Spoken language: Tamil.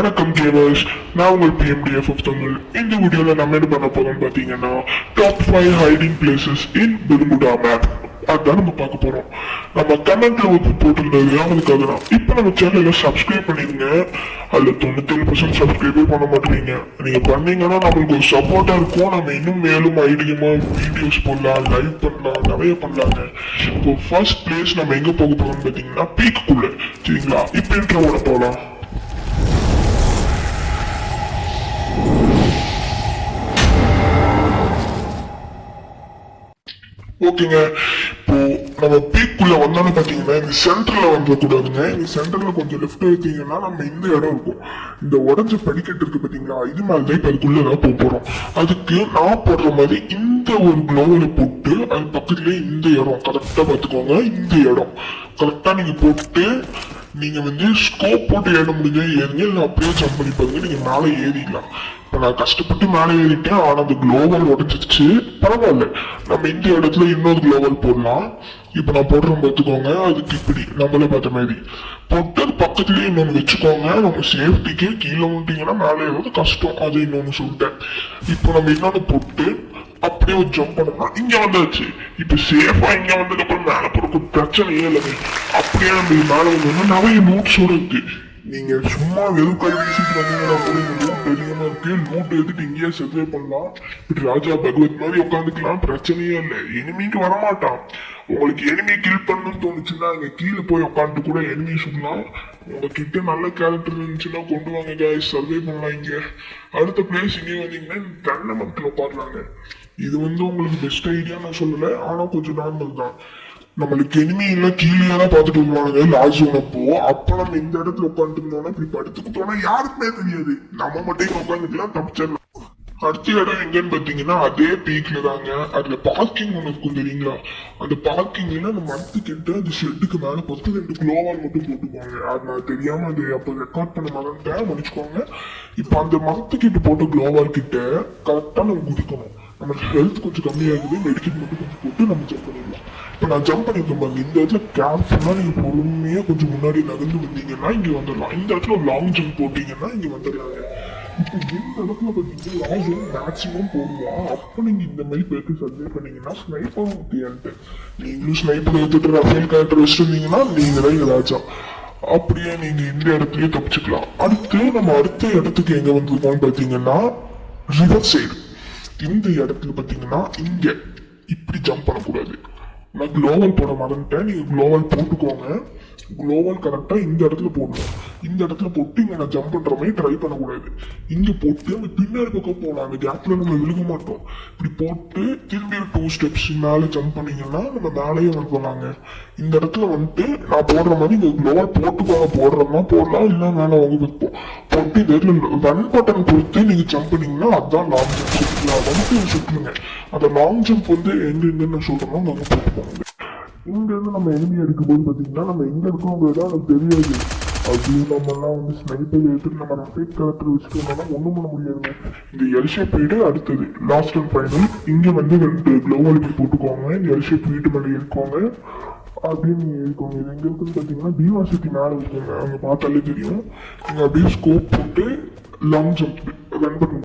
வணக்கம் கேமர்ஸ், நான் உங்கள் PMDF தமிழ். இந்த வீடியோல நம்ம என்ன பண்ண போறோம் பாத்தீங்கன்னா top 5 hiding places in Bermuda map அதான் நம்ம பார்க்க போறோம். நம்ம கமெண்ட்ல வந்து போட்டிருந்தது அவங்களுக்காக தான். இப்போ நம்ம சேனல்ல சப்ஸ்கிரைப் பண்ணிருங்க. அதுல 97% சப்ஸ்கிரைபே பண்ண மாட்டீங்க. நீங்க பண்ணீங்கன்னா நம்மளுக்கு ஒரு சப்போர்ட்டா இருக்கும். நம்ம இன்னும் மேலும் ஐடியமா வீடியோஸ் போடலாம், லைவ் பண்ணலாம், நிறைய பண்ணலாங்க. இப்போ ஃபர்ஸ்ட் பிளேஸ் நம்ம எங்க போக போறோம்னு பாத்தீங்கன்னா பீக்குள்ள. சரிங்களா? இப்போ இன்ட்ரோவோட போலாம். ஓகேங்க, இப்போ நம்ம பீக்குள்ள வந்தோன்னு பாத்தீங்கன்னா இந்த சென்டர்ல வந்துடக்கூடாதுங்க. இந்த சென்டர்ல கொஞ்சம் லெஃப்ட் எடுத்தீங்கன்னா நம்ம இந்த இடம் இருக்கும். இந்த உடஞ்ச படிக்கட்டு இருக்கு பாத்தீங்களா, இது மேலதான் இப்ப அதுக்குள்ளதான் போக போறோம். அதுக்கு நான் போடுற மாதிரி இந்த ஒரு குளோவரை போட்டு அது பக்கத்துலயே இந்த இடம் கரெக்டா பாத்துக்கோங்க. இந்த இடம் கரெக்டா நீங்க போட்டு நீங்க வந்து ஸ்கோப் போட்டு ஏற முடிஞ்சா ஏறுங்க, இல்லை அப்படியே ஜம்ப் பண்ணி பாருங்க. நீங்க மேலே ஏறிடலாம். இப்போ நான் கஷ்டப்பட்டு மேலே ஏறிட்டேன், ஆனால் அந்த குளோவல் உடஞ்சிருச்சு. பரவாயில்ல, நம்ம இந்த இடத்துல இன்னொரு குளோவல் போடலாம். இப்போ நான் போடுறோம் பார்த்துக்கோங்க. அதுக்கு இப்படி நம்மளே பார்த்த மாதிரி போட்டு பக்கத்துலேயே இன்னொன்று வச்சுக்கோங்க. நம்ம சேஃப்டிக்கு கீழே விட்டீங்கன்னா மேலே ஏதாவது கஷ்டம், அது இன்னொன்று சொல்லிட்டேன். இப்போ நம்ம இன்னொன்று போட்டு அப்படியே ஒரு ஜம்ப் பண்ணோம்னா இங்க வந்தாச்சு. இப்ப சேஃபா இங்க வந்ததுக்கு அப்புறம் மேல போறதுக்கு பிரச்சனையே இல்லைங்க. அப்படியே நம்ம மேல வந்தோம்னா நிறைய நோட்ஸோட இருக்கு. நீங்க சும்மா வெறும் கை வீசிட்டு வந்தீங்கன்னா கூட இந்த லூட் அதிகமா இருக்கு. லூட் எடுத்துட்டு இங்கேயே சர்வே பண்ணலாம். இப்படி ராஜா பகவத் மாதிரி உட்காந்துக்கலாம், பிரச்சனையே இல்லை. எனிமிக்கு வரமாட்டான். உங்களுக்கு எனிமி கில் பண்ணணும்னு தோணுச்சுன்னா அங்க கீழே போய் உட்காந்துட்டு கூட எனிமி சொல்லலாம். உங்ககிட்ட நல்ல கேரக்டர் இருந்துச்சுன்னா கொண்டு வாங்க காய்ஸ், சர்வே பண்ணலாம். இங்க அடுத்த பிளேஸ் இங்கே வந்தீங்கன்னா தென்னை மரத்துல உட்காடுறாங்க. இது வந்து உங்களுக்கு பெஸ்ட் ஐடியா நான் சொல்லல, ஆனா கொஞ்சம் நார்மல் தான். நம்மளுக்கு எனிமி எல்லாம் கீழே தான் பார்த்துட்டு வருவானுங்க லாஸ்ட் அப்போ. அப்ப நம்ம இந்த இடத்துல உட்காந்துட்டு இருந்தோம்னா இப்படி படுத்துக்கிட்டோம்னா யாருக்குமே தெரியாது. நம்ம மட்டும் உட்காந்துக்கலாம், தப்பிச்சிடலாம். அடுத்த இடம் எங்கன்னு பாத்தீங்கன்னா அதே பீக்ல தாங்க. அதுல பார்க்கிங் ஒண்ணு இருக்கும் தெரியுங்களா? அந்த பார்க்கிங்ல அந்த மரத்துக்கிட்ட அந்த ஷெட்டுக்கு மேல பொறுத்து 2 குளோவால் மட்டும் போட்டுக்குவாங்க. அது நான் தெரியாம அது அப்ப ரெக்கார்ட் பண்ண மறந்துட்டேன், மன்னிச்சுக்கோங்க. இப்ப அந்த மரத்துக்கிட்ட போட்ட குளோவால் கிட்ட கரெக்டா நம்ம குதிக்கணும். நமக்கு ஹெல்த் கொஞ்சம் கம்மியாகுது, மெடிக்கெட் மட்டும் கொஞ்சம் போட்டு நம்ம ஜம்ப் பண்ணிடலாம். இப்போ நான் ஜம்ப் பண்ணிருக்கேன் பாருங்க. இந்த இடத்துல கேர்ஃபுல்லா நீங்க பொறுமையா கொஞ்சம் முன்னாடி நகர்ந்து வந்தீங்கன்னா இங்க வந்துடலாம். இந்த இடத்துல ஒரு லாங் ஜம்ப் போட்டீங்கன்னா இங்க வந்துடலாங்க. இப்போ இந்த இடத்துல பார்த்தீங்கன்னா லாங் ஜம்ப் மேக்ஸிமம் போடுவோம். அப்போ நீங்க இந்த மாதிரி போயிட்டு சர்வே பண்ணீங்கன்னா ஸ்னைப்பர் ஊட்டியான்ட்டு நீங்களும் ஸ்னைப்பர் எடுத்துட்டு ரஃபேல் கேரக்டர் வச்சிருந்தீங்கன்னா நீங்க தான் ஏதாச்சும் அப்படியே நீங்க இந்த இடத்துலயே தப்பிச்சுக்கலாம். அடுத்த இடத்துக்கு எங்க வந்திருக்கோம்னு பார்த்தீங்கன்னா ரிவர் சைடு. இந்த இடத்துல பாத்தீங்கன்னா இங்க இப்படி ஜம்ப் பண்ணக்கூடாது. நான் குளோவல் போட மறந்துட்டேன். நீங்க குளோவல் போட்டுக்கோங்க. குளோவல் கரெக்டா இந்த இடத்துல போடணும். இந்த இடத்துல போட்டு இங்க நான் ஜம்ப் பண்ற மாதிரி ட்ரை பண்ணக்கூடாது. இங்க போட்டு அந்த பின்னாடி பக்கம் போகலாம். அந்த கேப்ல நம்ம விழுக மாட்டோம். இப்படி போட்டு திரும்பி 2 ஸ்டெப்ஸ் மேல ஜம்ப் பண்ணீங்கன்னா நம்ம மேலேயே வந்துடலாங்க. இந்த இடத்துல வந்துட்டு நான் போடுற மாதிரி இந்த குளோவல் போட்டுக்கோங்க. போடுறோம்னா போடலாம், இல்ல மேல வாங்கி வைப்போம். போட்டு இந்த இடத்துல ரன் பட்டன் கொடுத்து நீங்க ஜம்ப் பண்ணீங்கன்னா அதுதான் லாங் ஜம்ப் சுற்றுலாம். வந்து சுற்றுங்க. அந்த லாங் ஜம்ப் வந்து எங்கன்னு நான் சொல்றேன்னா நாங்க போட்டுக்கோங்க. இங்க இருந்து நம்ம எனிமி அடிக்கும்போது பாத்தீங்கன்னா நம்ம எங்க இருக்கோங்கிறது நமக்கு தெரியாது. அப்படின்னு நம்ம எல்லாம் வந்து ஸ்னைப்பர் எடுத்துட்டு நம்ம ரஃபேட் கேரக்டர் வச்சுட்டோம்னா ஒண்ணும் பண்ண முடியாதுங்க. இந்த எல்ஷேப் வீடு அடுத்தது லாஸ்ட் அண்ட் ஃபைனல். இங்க வந்து 2 குளோவாலிட்டி போட்டுக்கோங்க. இந்த எல்ஷேப் வீட்டு மேலே இருக்கோங்க. அப்படின்னு நீங்க இருக்கோங்க. இது எங்க இருக்குன்னு பாத்தீங்கன்னா டிவாசிட்டி மேல இருக்குங்க. அங்க பார்த்தாலே தெரியும். நீங்க அப்படியே ஸ்கோப் போட்டு லாங் ஜம்ப் ரன் பண்ணுங்க.